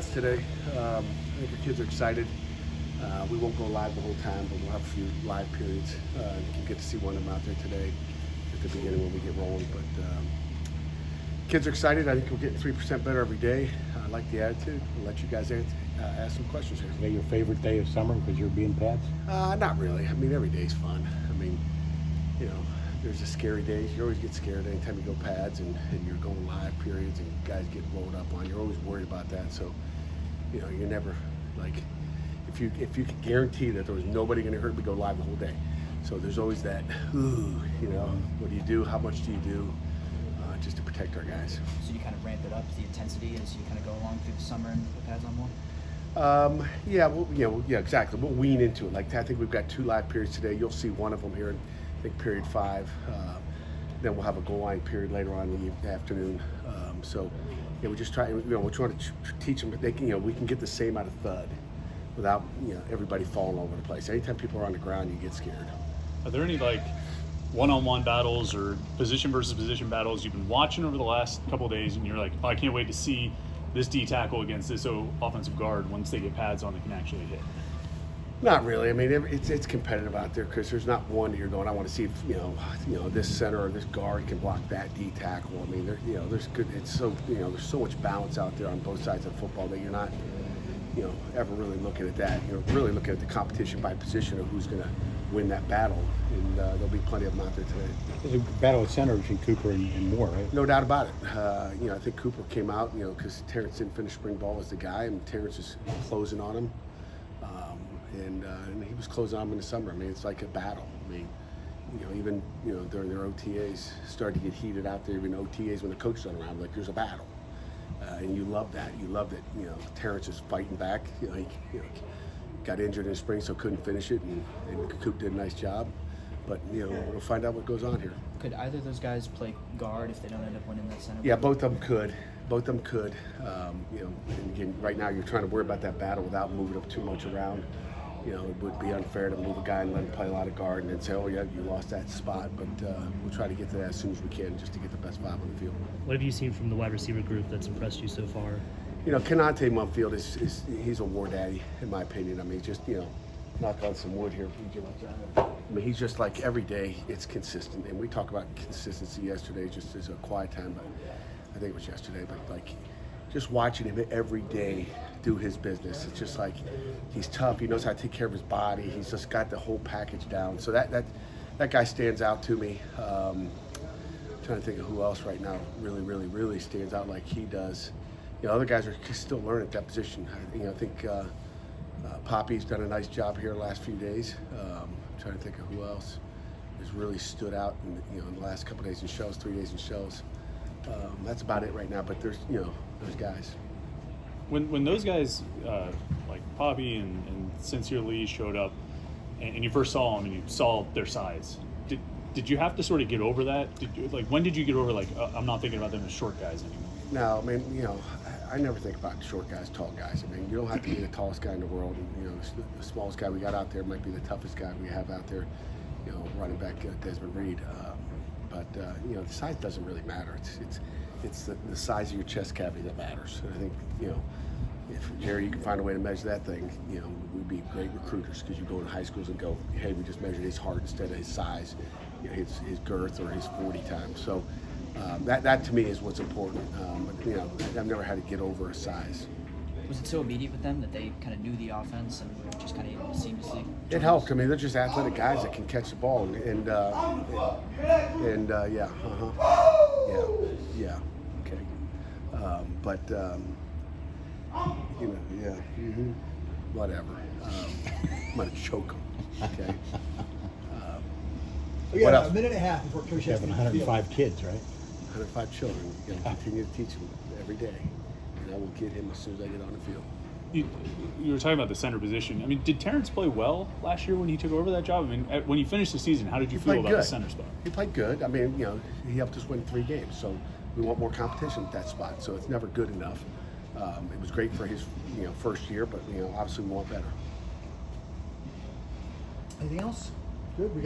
pads today. I think the kids are excited. We won't go live the whole time, but we'll have a few live periods. You can get to see one of them out there today at the beginning when we get rolling. But kids are excited. I think we're getting 3% better every day. I like the attitude. I'll let you guys ask some questions here. Is that your favorite day of summer because you're being pads? Not really. I mean, every day's fun. I mean, you know, there's a scary days. You always get scared anytime you go pads and you're going live periods and guys get rolled up on. You're always worried about that. So, you know, you're never like, if you could guarantee that there was nobody going to hurt, we go live the whole day. So there's always that, ooh, you know, what do you do? How much do you do? Just to protect our guys. So you kind of ramp it up, the intensity, as you kind of go along through the summer and put pads on more? Yeah, exactly. We'll wean into it. Like, I think we've got 2 live periods today. You'll see one of them here in, I think, period 5. Then we'll have a goal line period later on in the afternoon. So, yeah, we just try, you know, we're trying to teach them that they can, you know, we can get the same out of thud without, you know, everybody falling over the place. Anytime people are on the ground, you get scared. Are there any, like, one-on-one battles or position versus position battles you've been watching over the last couple of days and you're like, oh, I can't wait to see this D tackle against this offensive guard once they get pads on, they can actually hit? Not really. I mean, it's competitive out there because there's not one that you're going, I want to see if, you know, this center or this guard can block that D tackle. I mean, there's good, it's so, you know, there's so much balance out there on both sides of football that you're not, you know, ever really looking at that. You're really looking at the competition by position of who's going to win that battle, and there'll be plenty of them out there today. There's a battle at center between Cooper and Moore, right? No doubt about it. You know, I think Cooper came out, you know, because Terrence didn't finish spring ball as the guy, and Terrence is closing on him. And he was closing on him in the summer. I mean, it's like a battle. I mean, you know, even, you know, during their OTAs, started to get heated out there, even OTAs when the coach is around, like there's a battle. And you love that. You love that, you know, Terrence is fighting back. You know, he got injured in the spring, so couldn't finish it, and Coop did a nice job. But, you know, we'll find out what goes on here. Could either of those guys play guard if they don't end up winning that center? Yeah, both of them could. Both of them could. You know, and again, right now you're trying to worry about that battle without moving up too much around. You know, it would be unfair to move a guy and let him play a lot of guard and then say, oh, yeah, you lost that spot. But we'll try to get to that as soon as we can just to get the best 5 on the field. What have you seen from the wide receiver group that's impressed you so far? You know, Kenante Mumfield he's a war daddy, in my opinion. I mean, just, you know, knock on some wood here. I mean, he's just like every day it's consistent. And we talked about consistency yesterday just as a quiet time, but I think it was yesterday. But, like, just watching him every day do his business, it's just like he's tough. He knows how to take care of his body. He's just got the whole package down. So that guy stands out to me. I'm trying to think of who else right now really stands out like he does. You know, other guys are still learning at that position. I think Poppy's done a nice job here the last few days. I'm trying to think of who else has really stood out in the last couple of days in shows, 3 days in shows. That's about it right now, but there's guys. When those guys like Poppy and Sincere Lee showed up and you first saw them and you saw their size, did you have to sort of get over that? When did you get over, like, I'm not thinking about them as short guys anymore? No, I mean, you know, I never think about short guys, tall guys. I mean, you don't have to be the tallest guy in the world. And, you know, the smallest guy we got out there might be the toughest guy we have out there, you know, running back Desmond Reed. You know, the size doesn't really matter. It's the size of your chest cavity that matters. And I think, you know, if Jerry, you can find a way to measure that thing, you know, we'd be great recruiters because you go into high schools and go, hey, we just measured his heart instead of his size, you know, his girth or his 40 times. So that to me is what's important. But, you know, I've never had to get over a size. Was it so immediate with them that they kind of knew the offense and just kind of seamlessly? It helped. I mean, they're just athletic guys that can catch the ball, you know, yeah, whatever. I'm gonna choke them. Okay. We got a minute and a half before Coach You has have to 105 kids, right? 105 children. You're gonna continue to teach them every day, and I will get him as soon as I get on the field. You were talking about the center position. I mean, did Terrence play well last year when he took over that job? I mean, when you finished the season, how did you feel about the center spot? He played good. I mean, you know, he helped us win 3 games, so we want more competition at that spot. So it's never good enough. It was great for his, you know, first year, but, you know, obviously we want better. Anything else? Good. We got